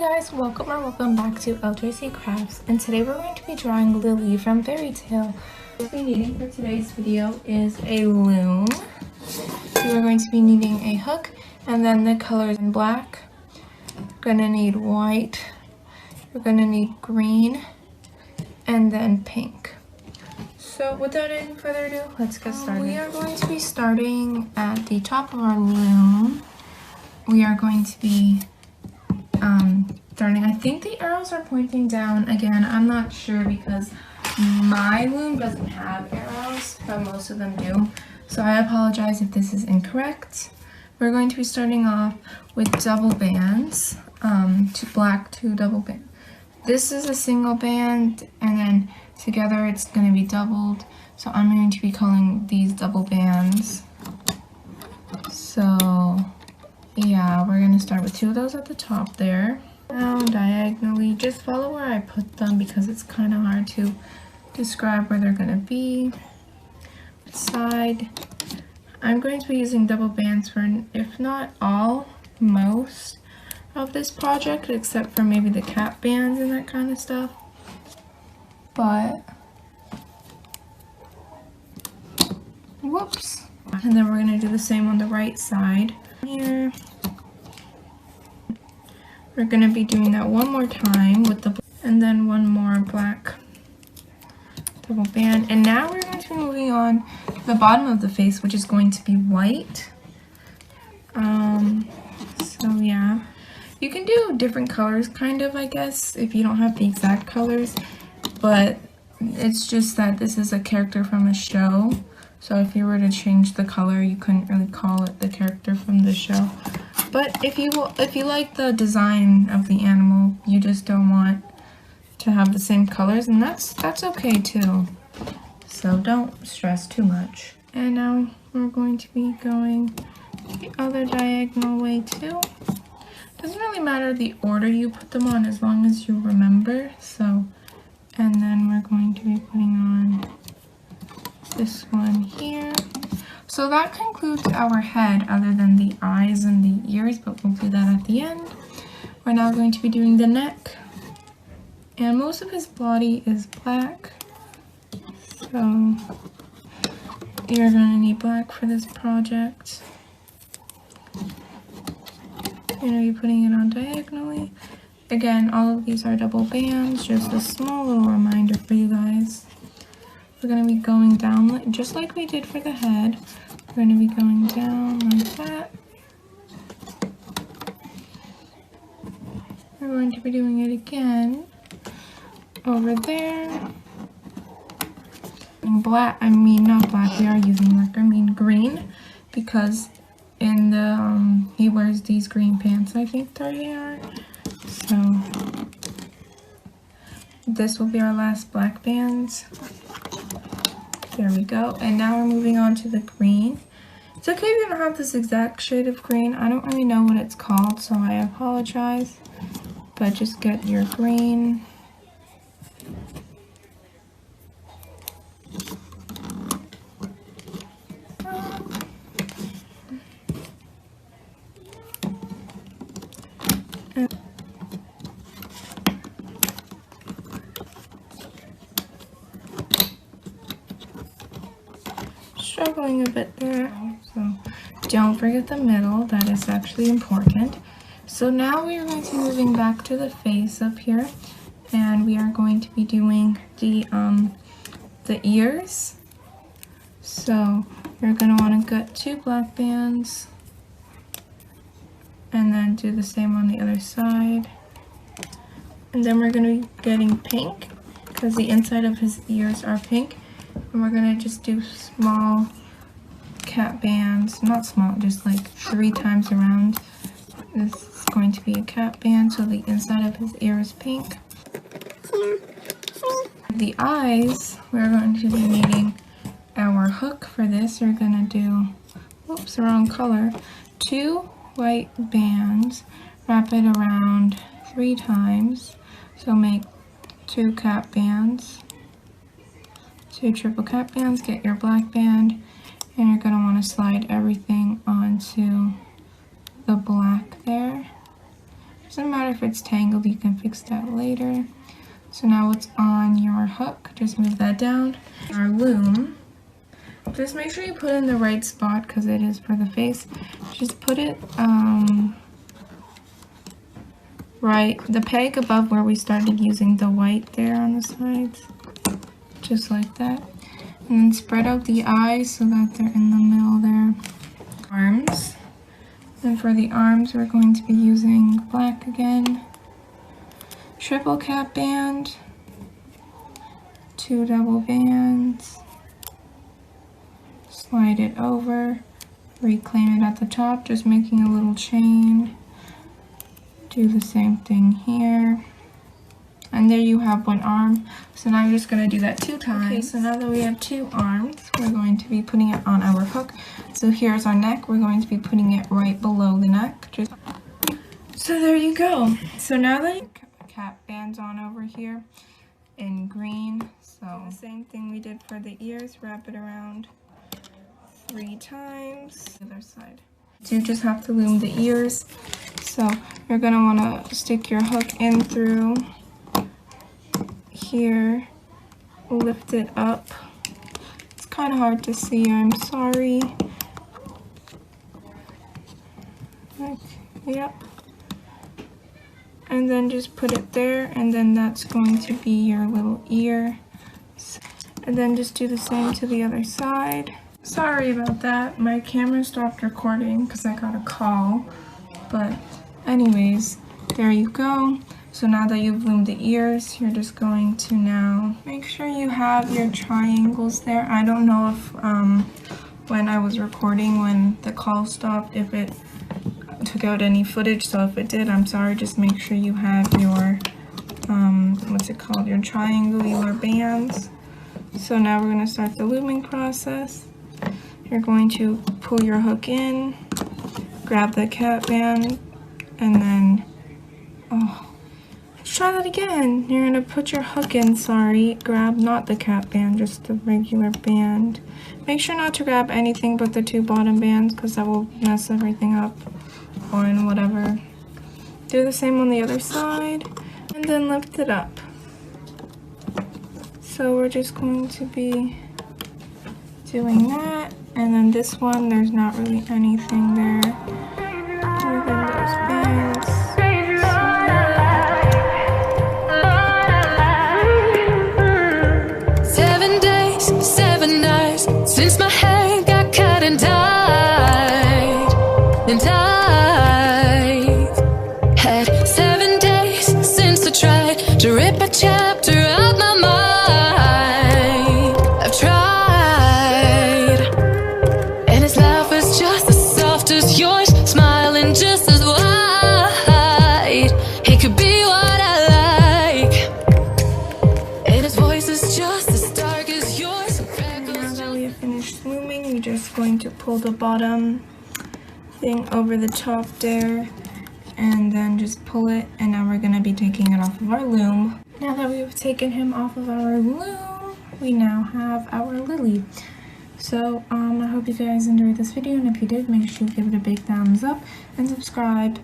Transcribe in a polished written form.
guys, welcome back to L.J.C crafts, and today we're going to be drawing Lily from Fairy Tale. What we're needing for today's video is a loom. So we're going to be needing a hook, and then the colors in black. We're going to need white, we're going to need green, and then pink. So without any further ado, let's get started. We are going to be starting at the top of our loom. We are going to be starting, I think the arrows are pointing down. Again, I'm not sure because my loom doesn't have arrows, but most of them do. So I apologize if this is incorrect. We're going to be starting off with double bands, two double bands. This is a single band, and then together it's going to be doubled. So I'm going to be calling these double bands. So yeah, we're going to start with two of those at the top there. Now diagonally, just follow where I put them because it's kind of hard to describe where they're going to be. Side. I'm going to be using double bands for, if not all, most of this project, except for maybe the cap bands and that kind of stuff. But, whoops. And then we're going to do the same on the right side. Here. We're going to be doing that one more time with the, and then one more black double band. And now we're going to be moving on to the bottom of the face, which is going to be white. So yeah, you can do different colors kind of, I guess, if you don't have the exact colors, but it's just that this is a character from a show. So if you were to change the color, you couldn't really call it the character from the show. But if you like the design of the animal, you just don't want to have the same colors, and that's okay too. So don't stress too much. And now we're going to be going the other diagonal way too. Doesn't really matter the order you put them on as long as you remember. So, and then we're going to be putting on this one here. So that concludes our head, other than the eyes and the ears, but we'll do that at the end. We're now going to be doing the neck, and most of his body is black, so you're going to need black for this project. You're going to be putting it on diagonally. Again, all of these are double bands, just a small little reminder for you guys. We're going to be going down just like we did for the head. We're going to be going down like that. We're going to be doing it again over there. And black, I mean not black, we are using black, I mean green, because in the, he wears these green pants, I think they are. So this will be our last black bands. There we go. And now we're moving on to the green. It's okay if you don't have this exact shade of green. I don't really know what it's called, so I apologize. But just get your green. Struggling a bit there, so don't forget the middle, that is actually important. So now we are going to be moving back to the face up here, and we are going to be doing the ears. So you're going to want to get two black bands and then do the same on the other side. And then we're going to be getting pink because the inside of his ears are pink. And we're going to just do small cap bands, not small, just like 3 times around. This is going to be a cap band, so the inside of his ear is pink. The eyes, we're going to be needing our hook for this. We're going to do, whoops, wrong color, 2 white bands, wrap it around 3 times, so make 2 cap bands. 2 triple cap bands, get your black band, and you're going to want to slide everything onto the black there. Doesn't matter that. If it's tangled, you can fix that later. So now it's on your hook. Just move that down. Our loom. Just make sure you put it in the right spot because it is for the face. Just put it right, the peg above where we started using the white there on the sides. Just like that. And then spread out the eyes so that they're in the middle there. Arms. And for the arms, we're going to be using black again. Triple cap band. 2 double bands. Slide it over. Reclaim it at the top, just making a little chain. Do the same thing here. And there you have one arm. So now you're just going to do that 2 times. Okay, so now that we have 2 arms, we're going to be putting it on our hook. So here's our neck. We're going to be putting it right below the neck. So there you go. So now that you have cap bands on over here in green. So the same thing we did for the ears. Wrap it around 3 times. The other side. So you just have to loom the ears. So you're going to want to stick your hook in through here, lift it up. It's kind of hard to see, I'm sorry. Like, yep. And then just put it there, and then that's going to be your little ear. And then just do the same to the other side. Sorry about that, my camera stopped recording because I got a call. But anyways, there you go. So now that you've loomed the ears, you're just going to now make sure you have your triangles there. I don't know if when I was recording, when the call stopped, if it took out any footage. So if it did, I'm sorry. Just make sure you have your, what's it called? Your triangular bands. So now we're going to start the looming process. You're going to pull your hook in, grab the cap band, and then, let's try that again. You're gonna put your hook in, grab not the cap band, just the regular band. Make sure not to grab anything but the 2 bottom bands because that will mess everything up or in whatever. Do the same on the other side and then lift it up. So we're just going to be doing that, and then this one, there's not really anything there. Within those bands. 7 days, 7 nights since my hair got cut and dyed, and I've had 7 days since I tried to rip a chapter out my mind. I've tried, and his laugh was just as soft as yours, smiling just as wide. He could be what I like, and his voice is just as dark as yours. And now that we have finished looming, we're just going to pull the bottom thing over the top there, and then just pull it, and now we're going to be taking it off of our loom. Now that we've taken him off of our loom, we now have our lily. So I hope you guys enjoyed this video, and if you did, make sure you give it a big thumbs up and subscribe.